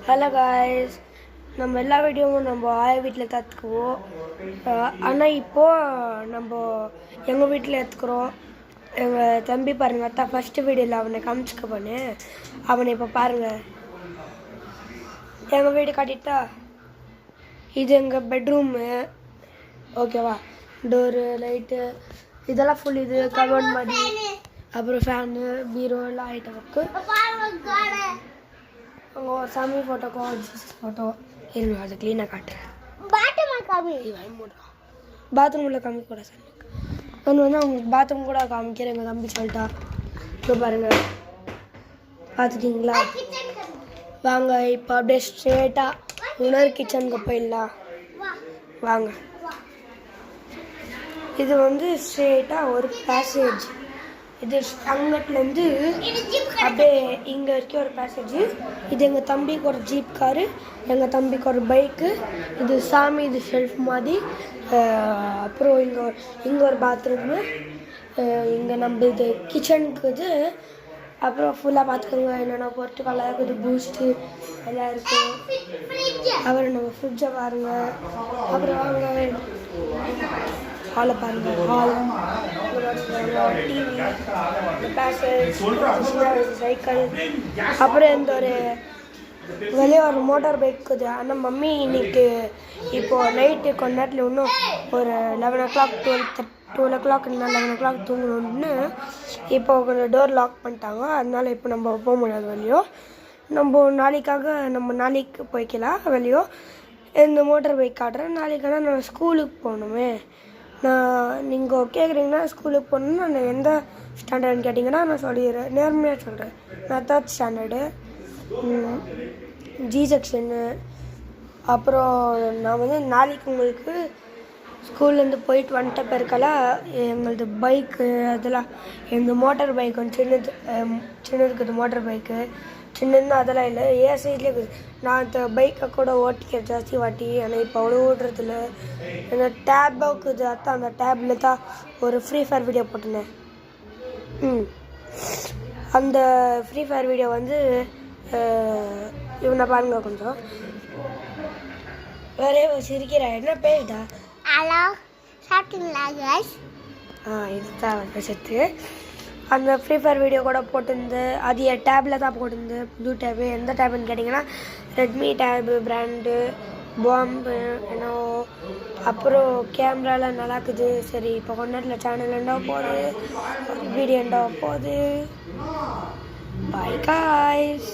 Hello guys, நம்ம எல்லா வீடியோவும் நம்ம ஆய வீட்டில் கற்றுக்குவோம். ஆனால் இப்போது நம்ம எங்கள் வீட்டில் எடுத்துக்கிறோம். எங்கள் தம்பி பாருங்கள், அத்தா ஃபஸ்ட்டு வீடியோவில் அவனை காமிச்சிக்க பண்ணு. அவனை இப்போ பாருங்கள், எங்கள் வீடு காட்டிட்டா. இது எங்கள் பெட்ரூமு, ஓகேவா? டோரு, லைட்டு இதெல்லாம் ஃபுல். இது கபோர்ட் மாதிரி, அப்புறம் ஃபேனு, பீரோ எல்லாம் ஐட்டம் இருக்குது. அங்கே ஒரு சாமி ஃபோட்டோக்கோ ஜீசஸ் ஃபோட்டோ இருங்க, அதை க்ளீனாக காட்டுறேன். பாத்ரூமில் காமிக்க கூட சாமி. ஒன்று வந்து அவங்களுக்கு பாத்ரூம் கூட காமிக்கிறேன். எங்கள் தம்பி சொல்லிட்டா. இப்போ பாருங்கள், பார்த்துட்டிங்களா? வாங்க இப்போ அப்படியே ஸ்ட்ரெயிட்டாக உணர் கிச்சனுக்கு போயிடலாம். வாங்க, இது வந்து ஸ்ட்ரெயிட்டாக ஒரு பேசேஜ். இது அங்கட்லேருந்து அப்படியே இங்கே வரைக்கும் ஒரு பேசேஜ். இது எங்கள் தம்பிக்கு ஒரு ஜீப் காரு, எங்கள் தம்பிக்கு ஒரு பைக்கு. இது சாமி, இது ஷெல்ஃப் மாதிரி. அப்புறம் இங்கே ஒரு பாத்ரூமு. இங்கே நம்ம இது கிச்சனுக்கு இது. அப்புறம் ஃபுல்லாக பார்த்துக்கோங்க, என்னென்ன பொருட்கள்லாம் இருக்குது, பூஸ்ட்டு எல்லாம் இருக்குது. அப்புறம் நம்ம ஃப்ரிட்ஜை பாருங்கள். அப்புறம் வாங்க ஹாலை பாருங்கள். Hall, TV, passage, cycle. அப்புறம் இந்த ஒரு வெளியே ஒரு மோட்டார் பைக் இருக்குது. ஆனால் மம்மி இன்னைக்கு இப்போது நைட்டு கொஞ்ச நேரத்தில் இன்னும் ஒரு 11 o'clock 12 o'clock 11 o'clock தூங்கணுன்னு இப்போ கொஞ்சம் டோர் லாக் பண்ணிட்டாங்க. அதனால இப்போ நம்ம போக முடியாது வெளியோ. நம்ம நாளைக்கு போய்க்கலாம் வெளியோ. இந்த மோட்டார் பைக் காட்டுறேன். நாளைக்கான நான் ஸ்கூலுக்கு போகணுமே. நீங்கள் கேட்குறீங்கன்னா ஸ்கூலுக்கு போகணுன்னா நான் எந்த ஸ்டாண்டர்டுன்னு கேட்டிங்கன்னா நான் சொல்லிடுறேன். நேர்மையாக சொல்கிறேன், நான் 3rd ஸ்டாண்டர்டு, ஜி செக்ஷனு. அப்புறம் நான் வந்து நாளைக்கு உங்களுக்கு ஸ்கூல்லேருந்து போயிட்டு வந்துட்ட பிறக்கெல்லாம் எங்களது பைக்கு அதெல்லாம், எங்கள் மோட்டார் பைக் வந்து சின்னது இருக்குது. மோட்டார் பைக்கு சின்னதுன்னா அதெல்லாம் இல்லை, சைட்லேயே இருக்குது. நான் அந்த பைக்கை கூட ஓட்டிக்கிறேன் ஜாஸ்தி வாட்டி. ஆனால் இப்போ அவ்வளோ ஓட்டுறதில்ல. அந்த டேப்பாக இருக்குது. அதான் அந்த டேப்பில் தான் ஒரு ஃப்ரீ ஃபயர் வீடியோ போட்டிருந்தேன். அந்த ஃப்ரீ ஃபயர் வீடியோ வந்து இவனை பாருங்க. கொஞ்சம் வேறே சிரிக்கிறா. என்ன பேருடா? ஹலோ, சாப்பிட்டீங்களா கைஸ்? இதுதான் பேசுறது. அந்த ஃப்ரீ ஃபயர் வீடியோ கூட போட்டிருந்து. அது என் டேப்பில் தான் போட்டிருந்து, புது டேப்பு. எந்த டேப்புன்னு கேட்டிங்கன்னா ரெட்மி டேப்பு பிராண்டு, பாம்பு ஏன்னோ. அப்புறம் கேமராலாம் நல்லா இருக்குது. சரி, இப்போ கொஞ்ச நேரத்தில் சேனல் எண்டா போகுது, வீடியோ எண்டா போகுது. Bye guys.